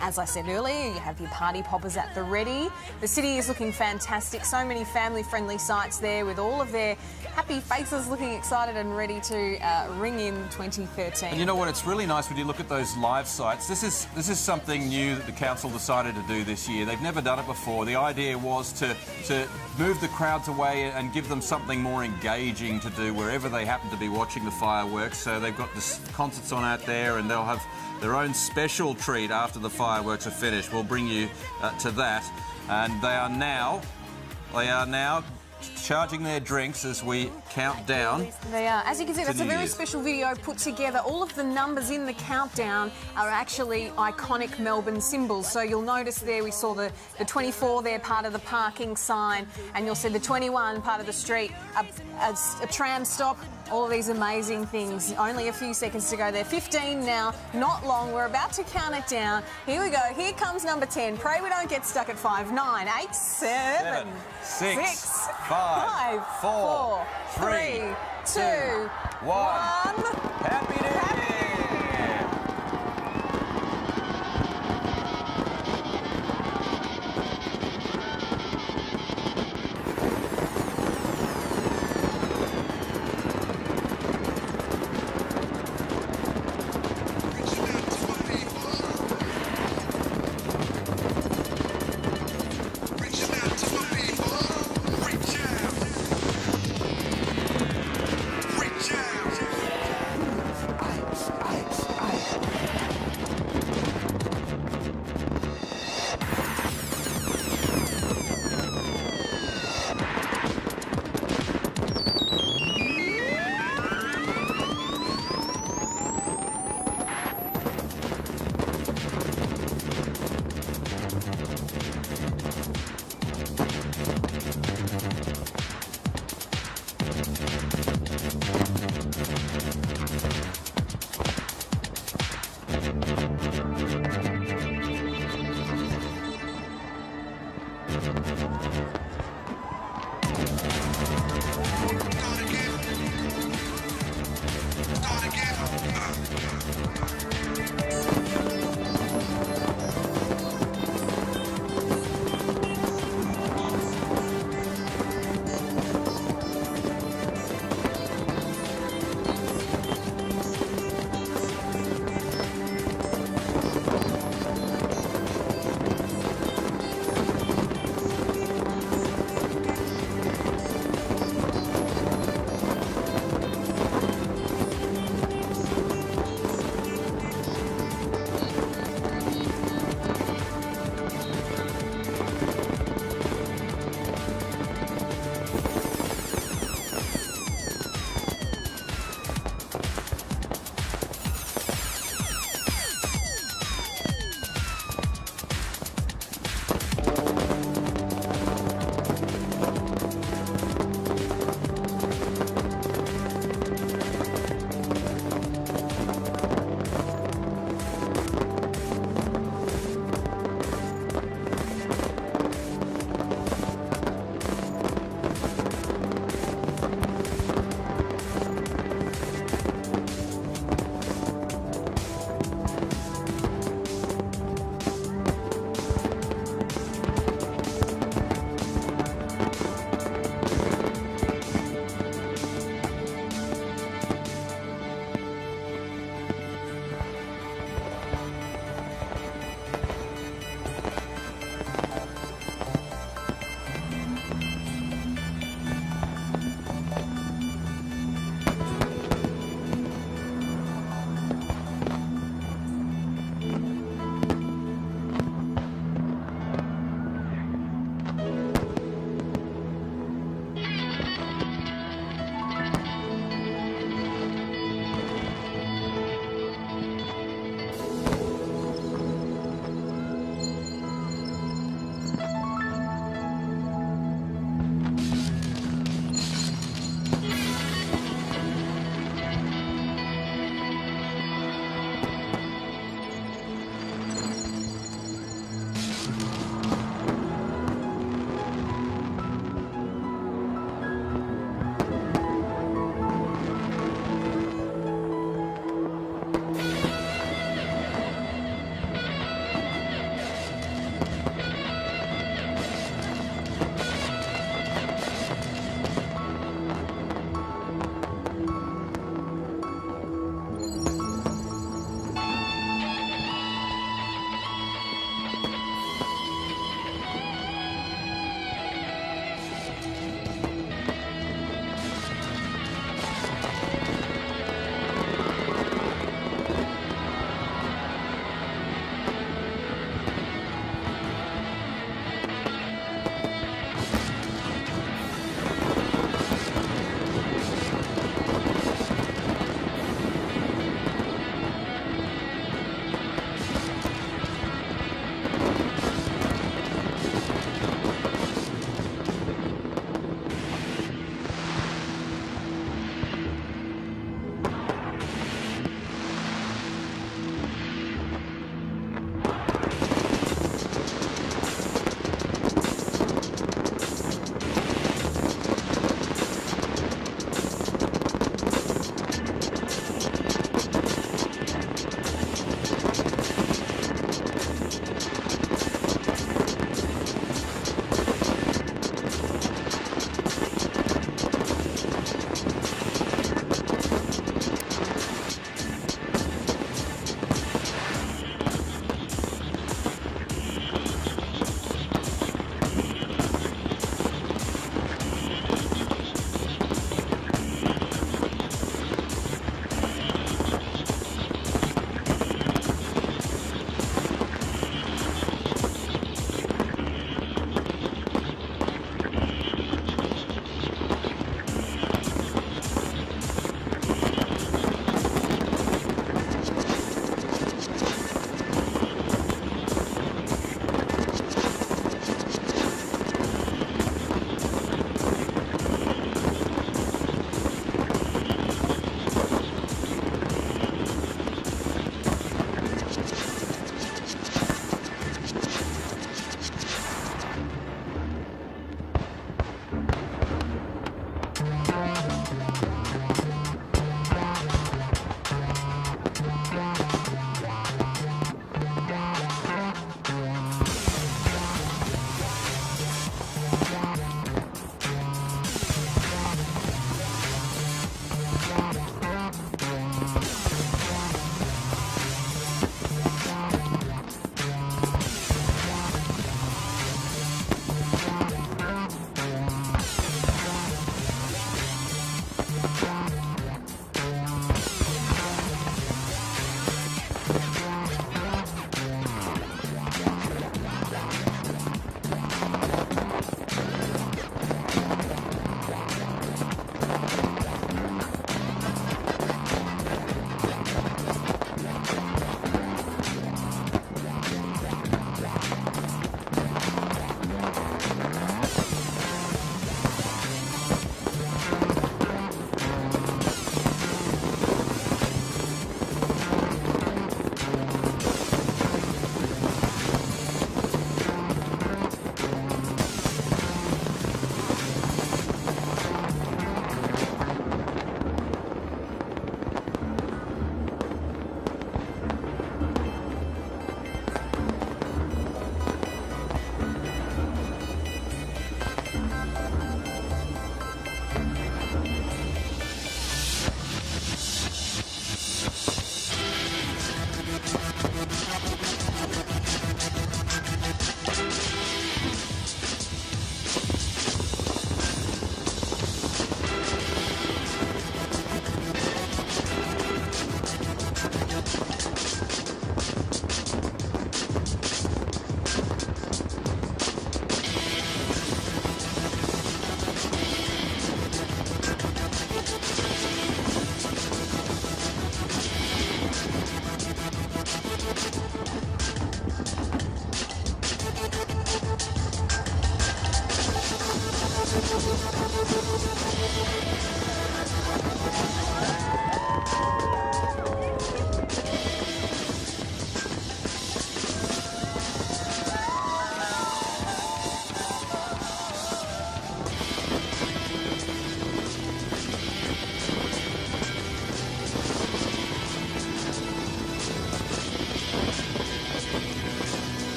As I said earlier, you have your party poppers at the ready. The city is looking fantastic. So many family-friendly sites there with all of their happy faces looking excited and ready to ring in 2013. And you know what? It's really nice when you look at those live sites. This is something new that the council decided to do this year. They've never done it before. The idea was to move the crowds away and give them something more engaging to do wherever they happen to be watching the fireworks. So they've got the concerts on out there, and they'll have their own special treat after the fireworks are finished. We'll bring you to that. And they are now charging their drinks as we count down. They are. As you can see, that's a very special video put together. All of the numbers in the countdown are actually iconic Melbourne symbols. So you'll notice there we saw the 24 there, part of the parking sign, and you'll see the 21 part of the street, a tram stop. All of these amazing things. Only a few seconds to go there. 15 now, not long. We're about to count it down. Here we go. Here comes number 10. Pray we don't get stuck at 5, 9, 8, 7, 6, 5, 4, 3, 2, 1. Happy New Year!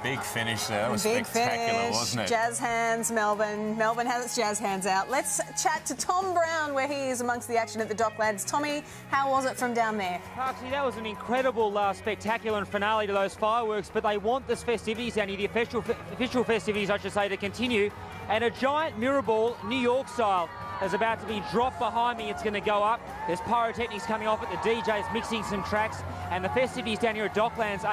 Big finish there. That was Big spectacular, finish. wasn't it? Jazz hands, Melbourne. Melbourne has its jazz hands out. Let's chat to Tom Brown, where he is amongst the action at the Docklands. Tommy, how was it from down there? Actually, that was an incredible, spectacular finale to those fireworks, but they want this festivities down here, the official festivities, I should say, to continue. And a giant mirror ball, New York style, is about to be dropped behind me. It's going to go up. There's pyrotechnics coming off at the DJs, mixing some tracks, and the festivities down here at Docklands